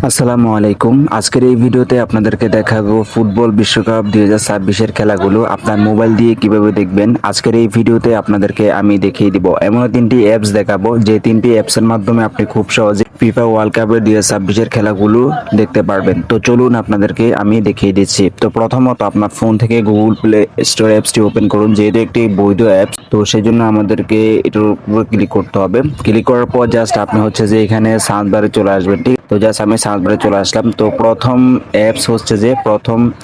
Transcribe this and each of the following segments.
আসসালামু আলাইকুম। আজকের এই ভিডিওতে আপনাদেরকে দেখাবো ফুটবল বিশ্বকাপ 2026-এর খেলাগুলো আপনার মোবাইল দিয়ে কিভাবে দেখবেন। আজকের এই ভিডিওতে আপনাদেরকে আমি দেখিয়ে দিব এমন তিনটি অ্যাপস দেখাবো, যে তিনটি অ্যাপসের মাধ্যমে আপনি খুব সহজে ফিফা ওয়ার্ল্ড কাপের 2026-এর খেলাগুলো দেখতে পারবেন। তো চলুন আপনাদেরকে আমি দেখিয়ে দিচ্ছি। তো প্রথমত আপনার ফোন থেকে গুগল প্লে স্টোর অ্যাপসটি ওপেন করুন, যেহেতু একটি বৈধ অ্যাপস, তো সেই জন্য আমাদেরকে এটার উপর ক্লিক করতে হবে। ক্লিক করার পর জাস্ট আপনি হচ্ছে যে এখানে সার্চ বারে চলে আসবেন। ঠিক, তো জাস্ট আমি সার্চ বারে চলে আসলাম। তো প্রথম অ্যাপস হচ্ছে যে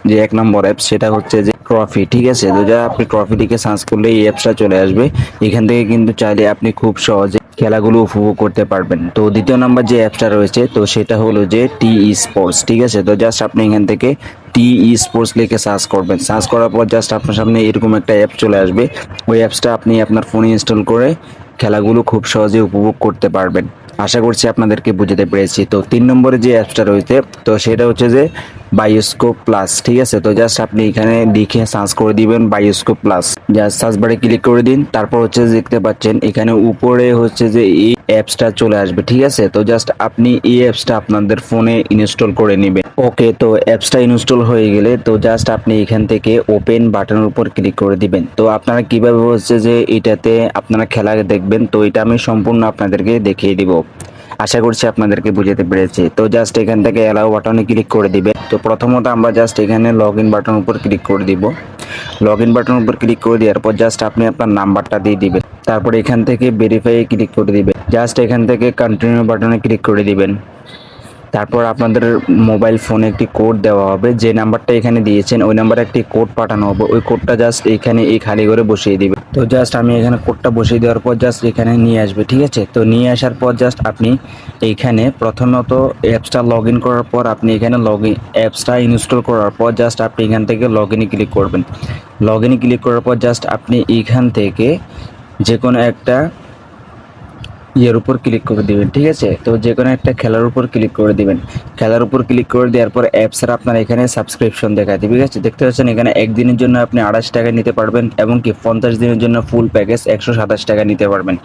যে 1 নম্বর অ্যাপস, সেটা হচ্ছে যে ট্রফি। ঠিক আছে, তো যা আপনি ট্রফি লিখে সার্চ করলে এই অ্যাপসটা চলে আসবে। এখান থেকে কিন্তু চাইলে আপনি খুব সহজে খেলাগুলো উপভোগ করতে পারবেন। তো দ্বিতীয় নাম্বার যে অ্যাপসটা রয়েছে, তো সেটা হলো যে টি স্পোর্টস। ঠিক আছে, তো জাস্ট আপনি এখান থেকে টি স্পোর্টস লিখে সার্চ করবেন। সার্চ করার পর জাস্ট আপনার সামনে এরকম একটা অ্যাপ চলে আসবে। ওই অ্যাপসটা আপনি আপনার ফোনে ইনস্টল করে খেলাগুলো খুব সহজে উপভোগ করতে পারবেন। আশা করছি আপনাদেরকে বুঝতে পেরেছি। তো 3 নম্বরে যে অ্যাপসটা রয়েছে, তো সেটা হচ্ছে যে বায়োস্কোপ প্লাস। ঠিক আছে, তো জাস্ট আপনি এখানে লিখে সার্চ করে দিবেন বায়োস্কোপ প্লাস। জাস্ট সার্চ বারে ক্লিক করে দিন। তারপর হচ্ছে দেখতে পাচ্ছেন এখানে উপরে হচ্ছে যে এই অ্যাপসটা চলে আসবে। ঠিক আছে, তো জাস্ট আপনি এই অ্যাপসটা আপনাদের ফোনে ইনস্টল করে নেবেন। ওকে, তো অ্যাপসটা ইনস্টল হয়ে গেলে তো জাস্ট আপনি এখান থেকে ওপেন বাটনের উপর ক্লিক করে দিবেন। তো আপনারা কিভাবে হচ্ছে যে এটাতে আপনারা খেলা দেখবেন, তো এটা আমি সম্পূর্ণ আপনাদেরকে দেখিয়ে দিব। আশা করছি আপনাদেরকে বুঝাতে পেরেছি। তো জাস্ট এখান থেকে অ্যালাউ বাটনে ক্লিক করে দিবেন। তো প্রথমত আমরা জাস্ট এখানে লগ ইন বাটন উপর ক্লিক করে দিব। লগ ইন বাটন উপর ক্লিক করে দেওয়ার পর জাস্ট আপনি আপনার নাম্বারটা দিয়ে দিবেন। তারপর এখান থেকে ভেরিফাই ক্লিক করে দিবেন। জাস্ট এখান থেকে কন্টিনিউ বাটনে ক্লিক করে দিবেন। তারপর আপনাদের মোবাইল ফোনে একটি কোড দেওয়া হবে, যে নাম্বারটা এখানে দিয়েছেন ওই নাম্বারে একটি কোড পাঠানো হবে। ওই কোডটা জাস্ট এখানে এই খালি করে বসিয়ে দিবেন। তো জাস্ট আমি এখানে কোডটা বসিয়ে দেওয়ার পর জাস্ট এখানে নিয়ে আসবে। ঠিক আছে, তো নিয়ে আসার পর জাস্ট আপনি এইখানে প্রথমত অ্যাপসটা লগ ইন করার পর আপনি এখানে অ্যাপসটা ইনস্টল করার পর জাস্ট আপনি এখান থেকে লগ ইনে ক্লিক করবেন। লগ ইনে ক্লিক করার পর জাস্ট আপনি এইখান থেকে যে কোনো একটা ইয়ের উপর ক্লিক করে দিবেন। ঠিক আছে, তো যে কোনো একটা খেলার উপর ক্লিক করে দিবেন। খেলার উপর ক্লিক করে দেওয়ার পর অ্যাপসের আপনার এখানে সাবস্ক্রিপশন দেখায় দিবে। ঠিক আছে, দেখতে পাচ্ছেন এখানে একদিনের জন্য আপনি 28 টাকা নিতে পারবেন, এবং কি 50 দিনের জন্য ফুল প্যাকেজ 127 টাকা নিতে পারবেন।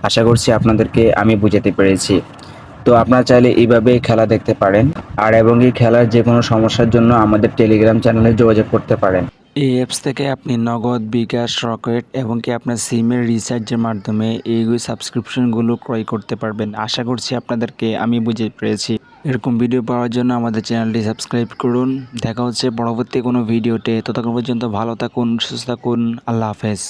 আশা করছি আপনাদেরকে আমি বুঝাতে পেরেছি। তো আপনারা চাইলে এইভাবে খেলা দেখতে পারেন, আর এবং এই খেলার যে কোনো সমস্যার জন্য আমাদের টেলিগ্রাম চ্যানেলে যোগাযোগ করতে পারেন। এই অ্যাপস থেকে আপনি নগদ, বিকাশ, রকেট এবং কি আপনার সিমের রিচার্জের মাধ্যমে এই সাবস্ক্রিপশনগুলো ক্রয় করতে পারবেন। আশা করছি আপনাদেরকে আমি বুঝিয়ে পেরেছি। এরকম ভিডিও পাওয়ার জন্য আমাদের চ্যানেলটি সাবস্ক্রাইব করুন। দেখা হচ্ছে পরবর্তী কোনো ভিডিওতে। ততক্ষণ পর্যন্ত ভালো থাকুন, সুস্থ থাকুন। আল্লাহ হাফেজ।